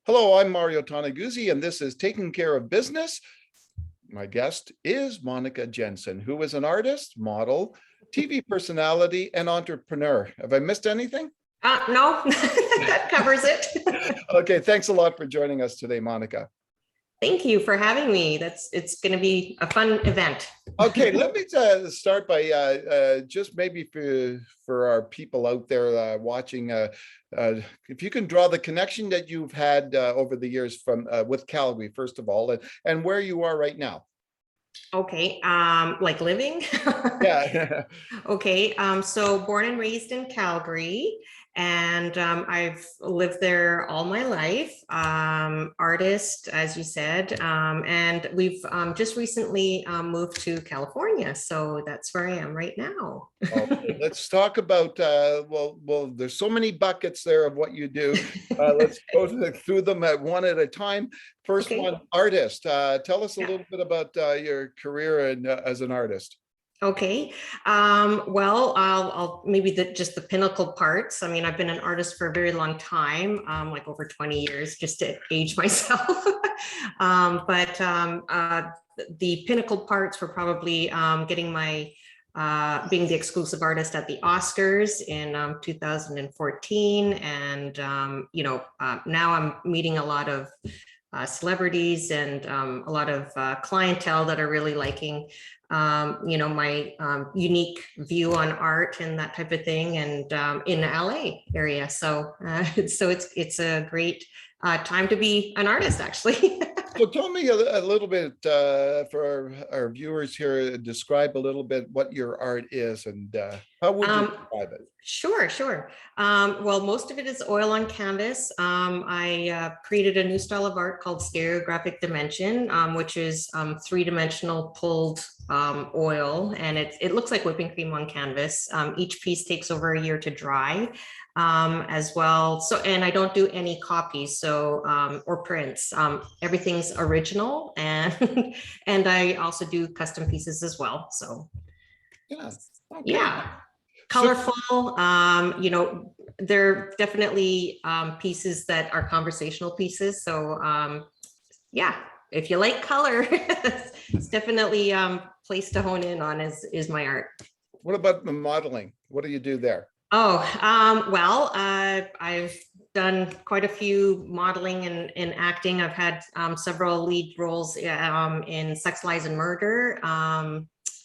Hello, I'm Mario Toneguzzi, and this is Taking Care of Business. My guest is Monika Jensen, who is an artist, model, TV personality, and entrepreneur. Have I missed anything? No, that covers it. Okay, thanks a lot for joining us today, Monika. Thank you for having me. It's going to be a fun event. Okay, let me start by just maybe for our people out there watching, if you can draw the connection that you've had over the years from with Calgary, first of all, and where you are right now. Okay, like living? Yeah. Okay, so born and raised in Calgary, and I've lived there all my life. Artist, as you said, and we've just recently moved to California, so that's where I am right now. Okay, let's talk about, well, there's so many buckets there of what you do. Let's go through them one at a time. First Okay. one, artist. Tell us a Yeah. little bit about your career and as an artist. Okay. Well, I'll maybe just the pinnacle parts. I mean, I've been an artist for a very long time, like over 20 years, just to age myself. But the pinnacle parts were probably getting my being the exclusive artist at the Oscars in 2014, and now I'm meeting a lot of celebrities and a lot of clientele that are really liking my unique view on art and that type of thing, and in the LA area. So it's a great time to be an artist, actually. So tell me a little bit for our viewers here, describe a little bit what your art is and how would you describe it? Sure. Well, most of it is oil on canvas. I created a new style of art called stereographic dimension, which is three-dimensional pulled oil, and it looks like whipping cream on canvas. Each piece takes over a year to dry, as well. So, and I don't do any copies, so or prints. Everything's original, and and I also do custom pieces as well. So, Yeah. Okay. Yeah. Colorful, they're definitely pieces that are conversational pieces. So yeah, if you like color, it's definitely place to hone in on is my art. What about the modeling? What do you do there? Oh, well, I've done quite a few modeling and acting. I've had several lead roles in Sex, Lies, and Murder.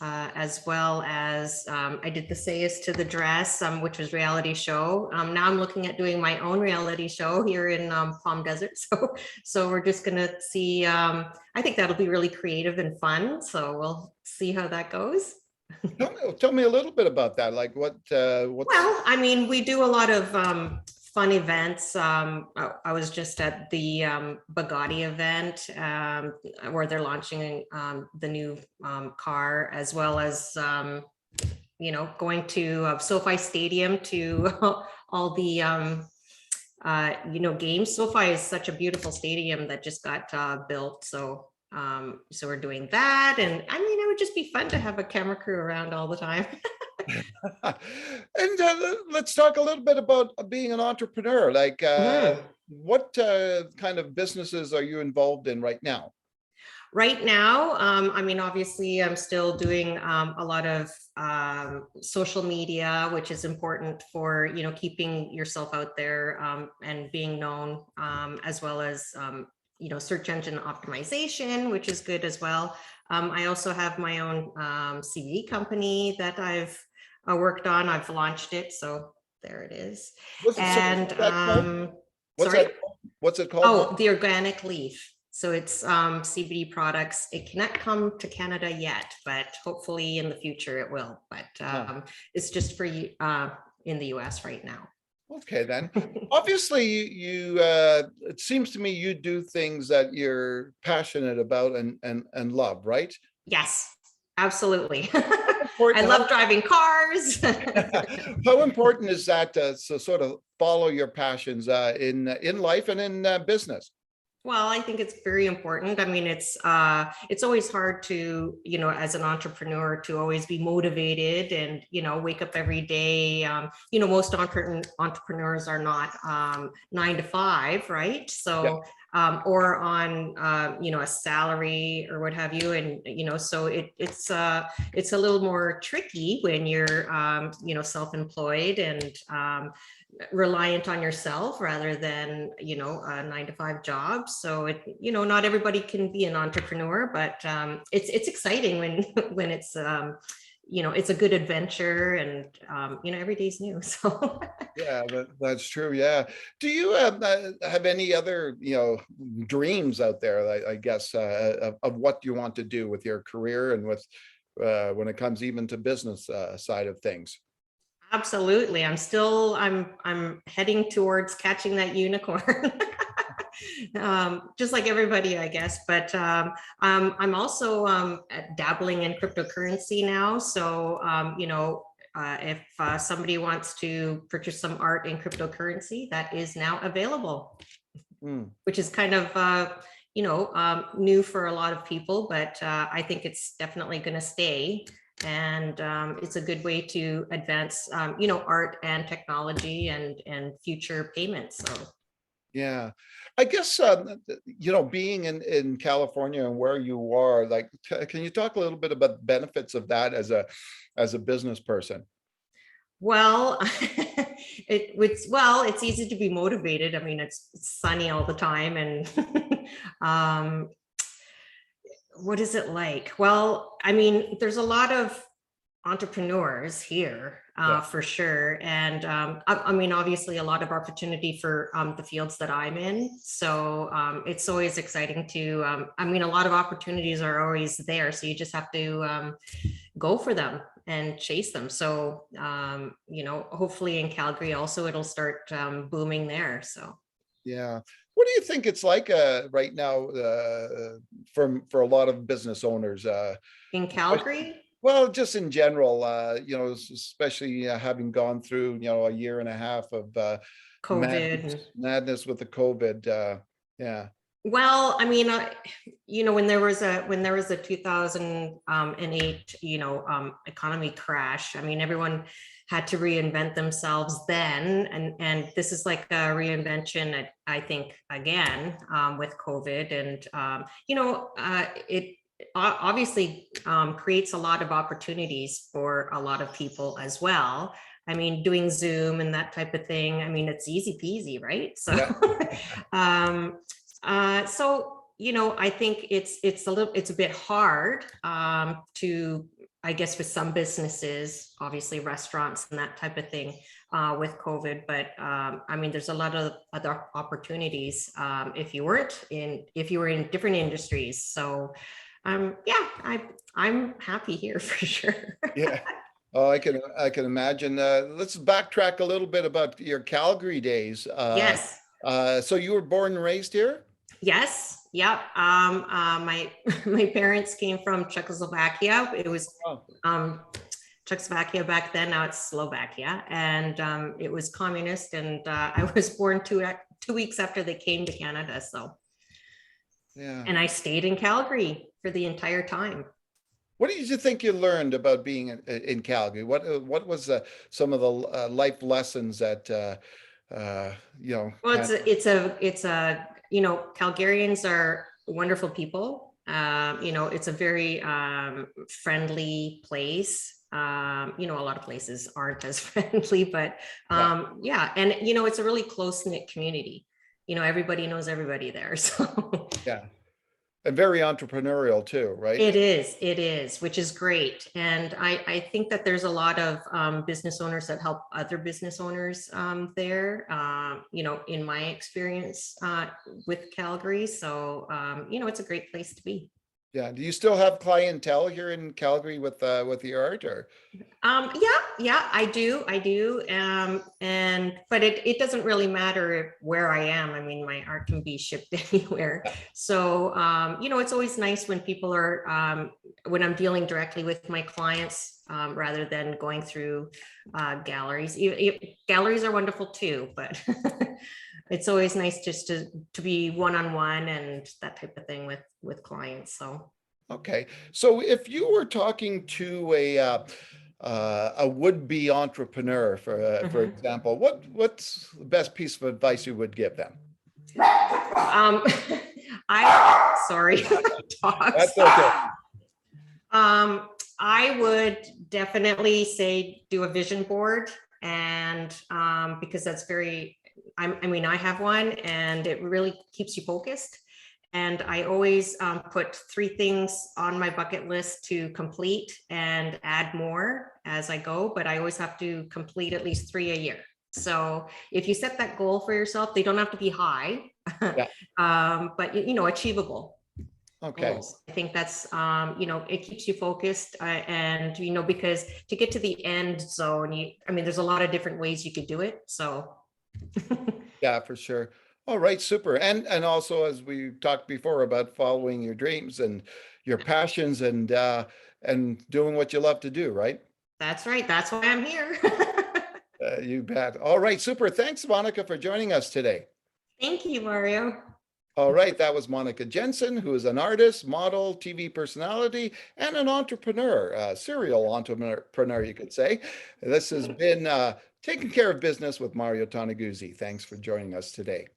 As well as I did The Sayest to the Dress, which was reality show. Now I'm looking at doing my own reality show here in Palm Desert. So we're just gonna see. I think that'll be really creative and fun. So we'll see how that goes. Tell me a little bit about that. Like what's... Well, I mean, we do a lot of fun events. I was just at the Bugatti event where they're launching the new car, as well as going to SoFi Stadium to all the games. SoFi is such a beautiful stadium that just got built. So we're doing that, and I mean, it would just be fun to have a camera crew around all the time. And let's talk a little bit about being an entrepreneur. Like what kind of businesses are you involved in right now? Right now, I mean, obviously, I'm still doing a lot of social media, which is important for, keeping yourself out there and being known, as well as, search engine optimization, which is good as well. I also have my own CBD company that I've worked on. I've launched it, so there it is. What's it called? Oh, the Organic Leaf. So it's CBD products. It cannot come to Canada yet, but hopefully in the future it will. But it's just for you in the US right now. Okay, then. Obviously, you it seems to me you do things that you're passionate about and love, right? Yes, absolutely. I love driving cars. How important is that to sort of follow your passions in life and in business? Well, I think it's very important. I mean, it's always hard to, as an entrepreneur to always be motivated and, wake up every day. Most entrepreneurs are not 9 to 5, right? Yeah. So, or on, a salary or what have you. And, so it's a little more tricky when you're, self-employed and, reliant on yourself rather than a 9 to 5 job. So not everybody can be an entrepreneur, but it's exciting when when it's a good adventure, and every day's new. So Yeah, that's true. Yeah. Do you have any other, dreams out there, I guess, of what you want to do with your career and with when it comes even to business side of things? absolutely, I'm heading towards catching that unicorn. Just like everybody, I guess. But I'm also dabbling in cryptocurrency now. So, if somebody wants to purchase some art in cryptocurrency, that is now available, Hmm. which is kind of, new for a lot of people, but I think it's definitely going to stay. And it's a good way to advance, art and technology and future payments. So. Yeah, I guess, being in California and where you are, like, can you talk a little bit about the benefits of that as a business person? Well, it's easy to be motivated. I mean, it's sunny all the time, and um, what is it like? Well, I mean, there's a lot of entrepreneurs here, Yeah. for sure, and I mean, obviously, a lot of opportunity for the fields that I'm in. So it's always exciting to. I mean, a lot of opportunities are always there, so you just have to go for them and chase them. So, hopefully in Calgary also it'll start booming there. So Yeah. What do you think it's like right now for a lot of business owners? in Calgary, Well, just in general, especially having gone through, a year and a half of COVID. madness with the COVID. Yeah, Well, I mean, when there was a 2008, economy crash. I mean, everyone had to reinvent themselves then, and this is like a reinvention, I think, again, with COVID, and it obviously creates a lot of opportunities for a lot of people as well. I mean, doing Zoom and that type of thing. I mean, it's easy peasy, right? So, yeah, I think it's a bit hard to, I guess, for some businesses, obviously restaurants and that type of thing, with COVID. But I mean, there's a lot of other opportunities if you were in different industries. So yeah, I'm happy here for sure. yeah. Oh, I can imagine. Let's backtrack a little bit about your Calgary days. Yes. So you were born and raised here? Yes. Yep. My my parents came from Czechoslovakia. It was Oh, Czechoslovakia back then. Now it's Slovakia, and it was communist. And I was born 2 weeks after they came to Canada. So, yeah. and I stayed in Calgary for the entire time. What did you think you learned about being in Calgary? What was some of the life lessons that Well, kind it's a Calgarians are wonderful people. It's a very friendly place. A lot of places aren't as friendly, but yeah, yeah, and it's a really close knit community. Everybody knows everybody there, so yeah, and very entrepreneurial too, right? it is, which is great. And I think that there's a lot of business owners that help other business owners there, in my experience with Calgary. So, it's a great place to be. Yeah. Do you still have clientele here in Calgary with the art or? Yeah, I do. And but it doesn't really matter where I am. I mean, my art can be shipped anywhere. So it's always nice when people are when I'm dealing directly with my clients, rather than going through galleries. Galleries are wonderful too, but it's always nice just to be one-on-one and that type of thing with clients. So. Okay, so if you were talking to a would-be entrepreneur, for example, what's the best piece of advice you would give them? Sorry, dogs. That's okay. I would definitely say do a vision board, and because that's very, I mean, I have one and it really keeps you focused. And I always put 3 things on my bucket list to complete and add more as I go, but I always have to complete at least 3 a year. So if you set that goal for yourself, they don't have to be high, Yeah. but achievable. Okay. Goals. I think that's, it keeps you focused and, because to get to the end zone, there's a lot of different ways you could do it. So. Yeah, for sure. All right, super. And also, as we talked before about following your dreams and your passions and doing what you love to do, right? That's right. That's why I'm here. You bet. All right, super. Thanks, Monika, for joining us today. Thank you, Mario. All right, that was Monika Jensen, who is an artist, model, TV personality, and an entrepreneur, serial entrepreneur, you could say. This has been Taking Care of Business with Mario Toneguzzi. Thanks for joining us today.